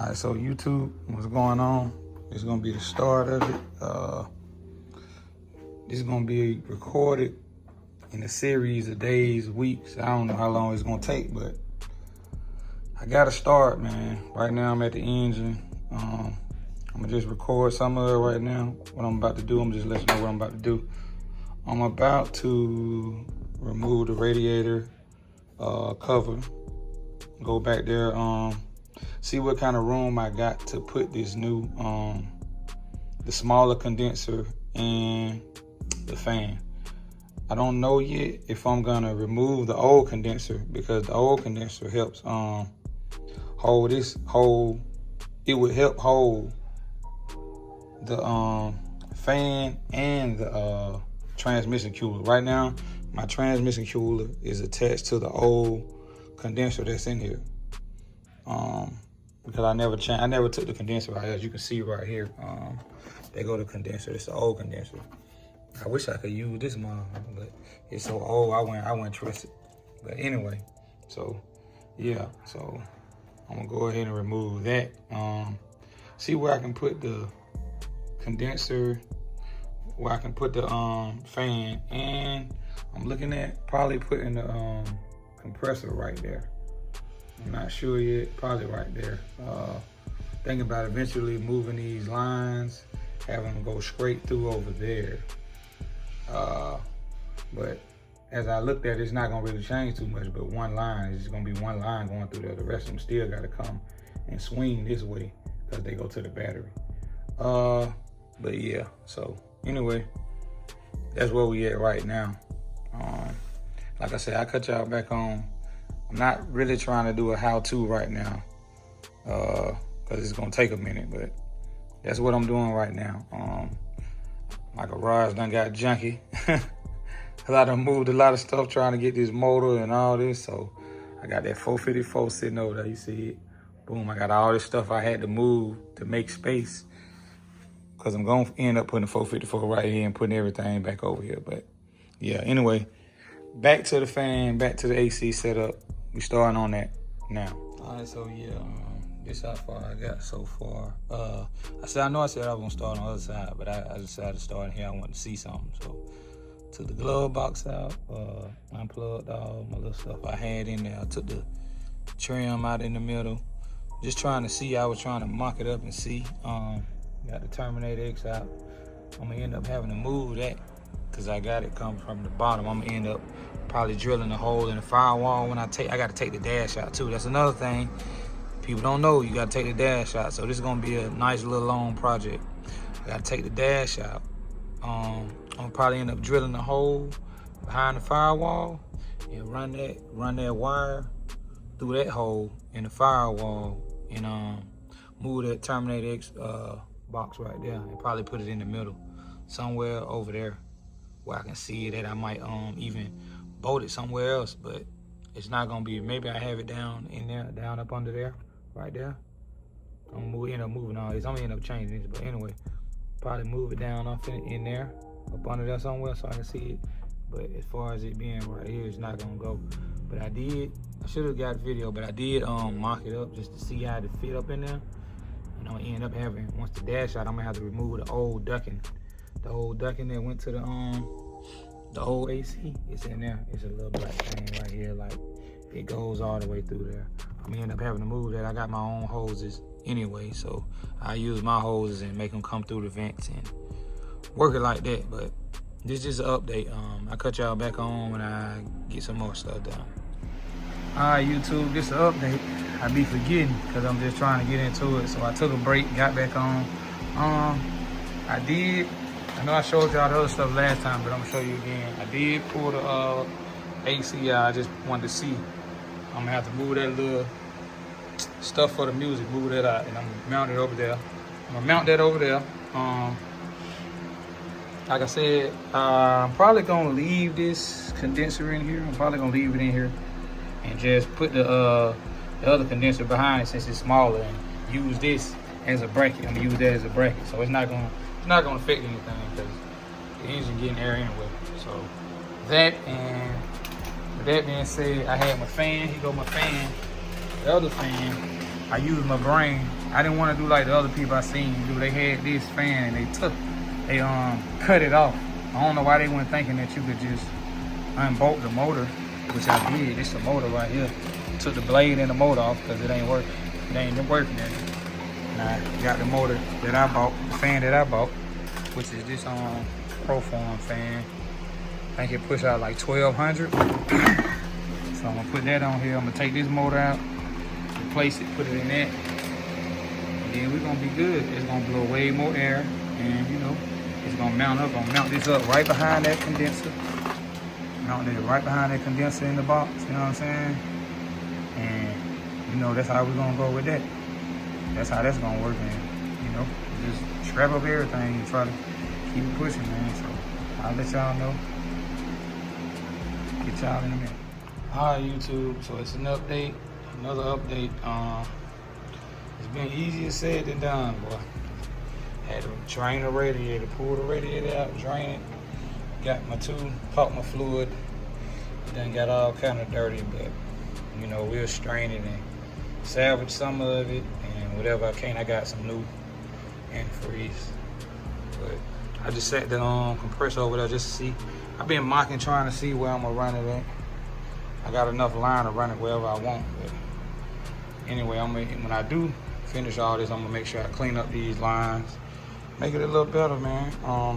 Alright, so YouTube, what's going on? This is gonna be the start of it. This is gonna be recorded in a series of days, weeks. I don't know how long it's gonna take, but I gotta start, man. Right now I'm at the engine. I'm gonna just record some of it right now. What I'm about to do, I'm just letting you know what I'm about to do. I'm about to remove the radiator cover. Go back there, see what kind of room I got to put this new, the smaller condenser and the fan. I don't know yet if I'm gonna remove the old condenser because the old condenser helps hold this whole. It would help hold the fan and the transmission cooler. Right now, my transmission cooler is attached to the old condenser that's in here. Because I never took the condenser out. As you can see right here, they go to condenser. It's the old condenser. I wish I could use this one, but it's so old. I wouldn't trust it. But anyway, so yeah, so I'm gonna go ahead and remove that. See where I can put the condenser, where I can put the fan, and I'm looking at probably putting the compressor right there. I'm not sure yet, probably right there. Thinking about eventually moving these lines, having them go straight through over there. But as I looked at it, it's not gonna really change too much, but one line, it's just gonna be one line going through there. The rest of them still gotta come and swing this way because they go to the battery. But yeah, so anyway, that's where we at right now. Like I said, I cut y'all back on. I'm not really trying to do a how-to right now, because it's gonna take a minute, but that's what I'm doing right now. My garage done got junky. Cause I done moved a lot of stuff trying to get this motor and all this, so I got that 454 sitting over there, you see it? Boom, I got all this stuff I had to move to make space, cause I'm gonna end up putting the 454 right here and putting everything back over here, but yeah, anyway, back to the fan, back to the AC setup. We starting on that now. All right, so yeah, this how far I got so far. I know I said I was gonna start on the other side, but I decided to start here. I wanted to see something, so took the glove box out, unplugged all my little stuff I had in there. I took the trim out in the middle, just trying to see. I was trying to mock it up and see. Got the Terminator X out. I'm gonna end up having to move that because I got it coming from the bottom. I'm gonna end up probably drilling a hole in the firewall when I got to take the dash out too. That's another thing people don't know. You got to take the dash out. So this is gonna be a nice little long project. I got to take the dash out. I'm gonna probably end up drilling a hole behind the firewall and run that wire through that hole in the firewall and move that Terminator X box right there and probably put it in the middle somewhere over there where I can see it. That I might even bolt it somewhere else, but it's not gonna be. Maybe I have it down in there, down up under there, right there. I'm gonna end up moving all this. I'm gonna end up changing this, but anyway, probably move it down off in there, up under there somewhere so I can see it. But as far as it being right here, it's not gonna go. But I should have got video, but I did mock it up just to see how it fit up in there. And I'm gonna end up having, once the dash out, I'm gonna have to remove the old ducking. The old ducking that went to the old AC, it's in there. It's a little black thing right here, like it goes all the way through there. I'm gonna end up having to move that. I got my own hoses anyway, so I use my hoses and make them come through the vents and work it like that. But this is an update. I cut y'all back on when I get some more stuff done. All right, YouTube, this is an update. I be forgetting because I'm just trying to get into it. So I took a break, got back on. I know I showed y'all the other stuff last time, but I'm gonna show you again. I did pull the AC out. I just wanted to see. I'm gonna have to move that little stuff for the music, move that out, and I'm gonna mount it over there. I'm gonna mount that over there. Like I said, I'm probably gonna leave this condenser in here. I'm probably gonna leave it in here and just put the other condenser behind it since it's smaller and use this as a bracket. I'm gonna use that as a bracket, so it's not gonna affect anything because the engine getting air anyway. So that, and with that being said, I had my fan. Here go my fan. The other fan, I used my brain I didn't want to do like the other people I seen do. They had this fan and they cut it off. I don't know why they weren't thinking that you could just unbolt the motor, which I did. It's the motor right here. Took the blade and the motor off because it ain't working. It ain't working. And I got the motor that I bought, the fan that I bought, which is this Proform fan. I think it pushed out like 1200. So I'm gonna put that on here. I'm gonna take this motor out, replace it, put it in that, and then we're gonna be good. It's gonna blow way more air, and you know, it's gonna mount up. I'm gonna mount this up right behind that condenser. Mount it right behind that condenser in the box, you know what I'm saying? And you know, that's how we're gonna go with that. That's how that's gonna work, and you know, just strap up everything and try to keep it pushing, man. So I'll let y'all know. Get y'all in a minute. Alright, YouTube, so it's an update, another update. It's been easier said than done, boy. Had to drain the radiator, pull the radiator out, drain it. Got my caught my fluid. It done got all kind of dirty, but you know, we'll strain it and salvage some of it, and whatever I can, I got some new antifreeze. But I just set the compressor over there just to see. I've been mocking, trying to see where I'm gonna run it at. I got enough line to run it wherever I want. But anyway, when I do finish all this, I'm gonna make sure I clean up these lines, make it a little better, man.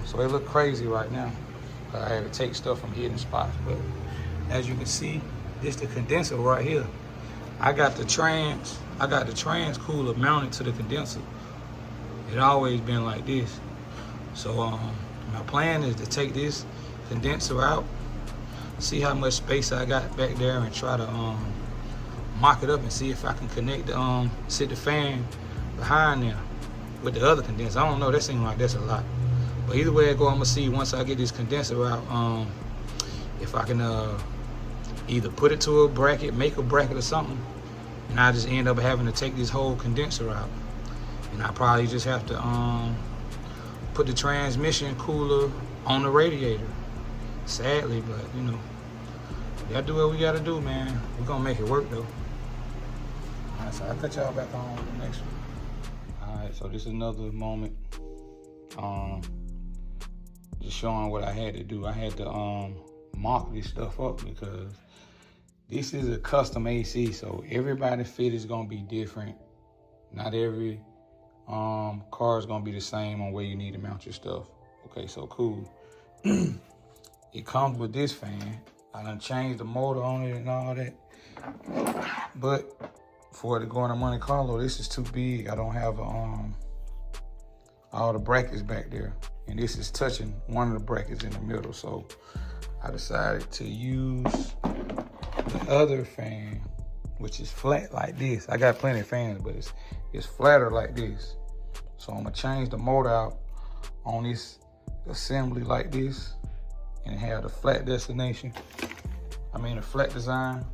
So they look crazy right now. I had to take stuff from hidden spots, but as you can see, this the condenser right here. I got the trans cooler mounted to the condenser. It always been like this. So my plan is to take this condenser out, see how much space I got back there, and try to mock it up and see if I can connect the sit the fan behind there with the other condenser. I don't know, that seems like that's a lot. But either way it go, I'm gonna see once I get this condenser out, if I can either put it to a bracket, make a bracket or something, and I just end up having to take this whole condenser out. And I probably just have to put the transmission cooler on the radiator. Sadly, but you know, we gotta do what we gotta do, man. We're gonna make it work though. Alright, so I'll cut y'all back on with the next one. Alright, so this is another moment. Just showing what I had to do. I had to mock this stuff up because this is a custom AC, so everybody's fit is gonna be different. Not every car is gonna be the same on where you need to mount your stuff. Okay, so cool. It comes with this fan. I done changed the motor on it and all that. But for it to go in a Monte Carlo, this is too big. I don't have all the brackets back there. And this is touching one of the brackets in the middle. So I decided to use the other fan, which is flat like this. I got plenty of fans, but it's flatter like this. So I'm gonna change the motor out on this assembly like this and have the flat destination. I mean, a flat design.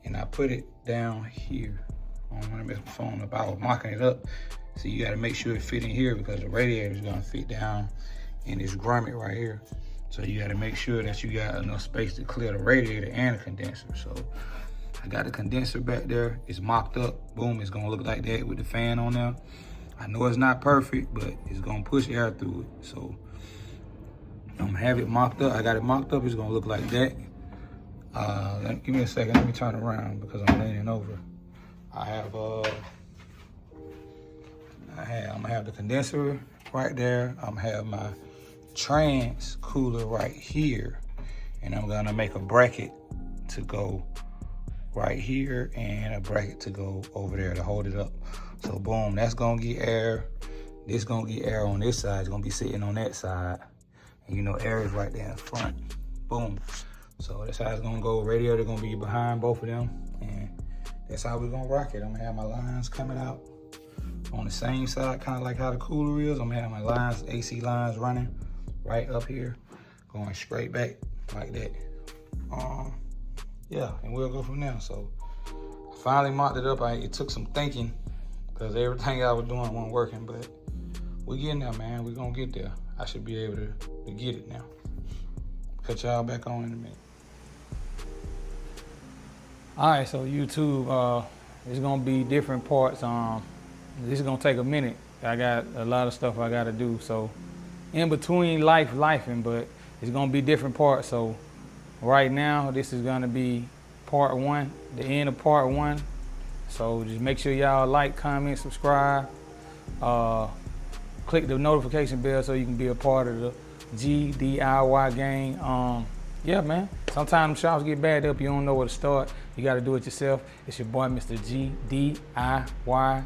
And I put it down here. I don't wanna mess my phone up. I was mocking it up. So you gotta make sure it fit in here because the radiator is gonna fit down in this grommet right here. So you gotta make sure that you got enough space to clear the radiator and the condenser. So I got the condenser back there. It's mocked up. Boom, it's gonna look like that with the fan on there. I know it's not perfect, but it's gonna push air through it. So I'm gonna have it mocked up. I got it mocked up. It's gonna look like that. Give me a second. Let me turn around because I'm leaning over. I'm gonna have the condenser right there. I'm gonna have my trans cooler right here, and I'm gonna make a bracket to go right here and a bracket to go over there to hold it up. So boom, that's gonna get air. This gonna get air on this side. It's gonna be sitting on that side, and you know air is right there in front. Boom. So that's how it's gonna go. Radiator gonna be behind both of them, and that's how we're gonna rock it. I'm gonna have my lines coming out on the same side, kind of like how the cooler is. I'm gonna have my lines, AC lines running right up here, going straight back like that. Yeah, and we'll go from there. So I finally mocked it up. It took some thinking because everything I was doing wasn't working, but we're getting there, man. We're gonna get there. I should be able to get it now. Cut y'all back on in a minute. All right, so YouTube, it's gonna be different parts. this is gonna take a minute. I got a lot of stuff I gotta do. So in between lifing, but it's gonna be different parts. So right now, this is gonna be part one, the end of part one. So just make sure y'all like, comment, subscribe. Click the notification bell so you can be a part of the G.D.I.Y gang. Yeah, man. Sometimes shops get bagged up. You don't know where to start. You got to do it yourself. It's your boy, Mr. G.D.I.Y.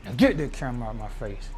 Now get the camera out of my face.